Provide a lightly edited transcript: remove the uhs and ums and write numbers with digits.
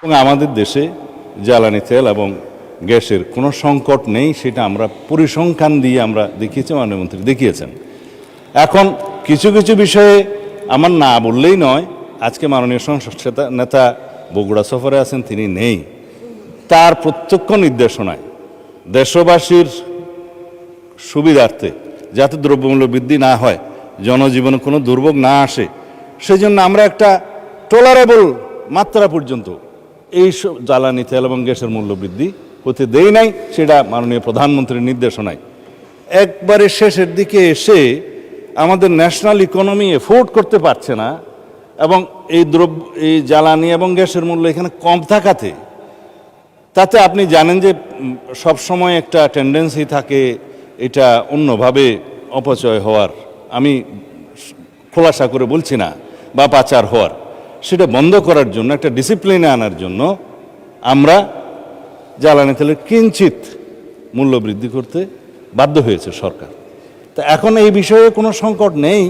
এবং আমাদের দেশে জ্বালানি তেল এবং গ্যাসের কোনো সংকট নেই, সেটা আমরা পরিসংখ্যান দিয়ে আমরা দেখিয়েছি, মাননীয় মন্ত্রী দেখিয়েছেন। এখন কিছু কিছু বিষয়ে আমার না বললেই নয়। আজকে মাননীয় সংসদ নেতা বগুড়া সফরে আছেন, তিনি নেই। তার প্রত্যক্ষ নির্দেশনায় দেশবাসীর সুবিধার্থে যাতে দ্রব্যমূল্য বৃদ্ধি না হয়, জনজীবনে কোনো দুর্ভোগ না আসে, সেজন্য আমরা একটা টলারেবল মাত্রা পর্যন্ত এই জ্বালানি তেল এবং গ্যাসের মূল্য বৃদ্ধি হতে দেই নাই। সেটা মাননীয় প্রধানমন্ত্রীর নির্দেশনায়। একবারে শেষের দিকে এসে আমাদের ন্যাশনাল ইকোনমি এফোর্ড করতে পারছে না, এবং এই জ্বালানি এবং গ্যাসের মূল্য এখানে কম থাকাতে, তাতে আপনি জানেন যে সব সময় একটা টেন্ডেন্সি থাকে এটা অন্যভাবে অপচয় হওয়ার, আমি খোলাসা করে বলছি না, বা পাচার হওয়ার। সেটা বন্ধ করার জন্য, একটা ডিসিপ্লিনে আনার জন্য আমরা জ্বালানি তেলের কিঞ্চিত মূল্য বৃদ্ধি করতে বাধ্য হয়েছে সরকার। তা এখন এই বিষয়ে কোনো সংকট নেই।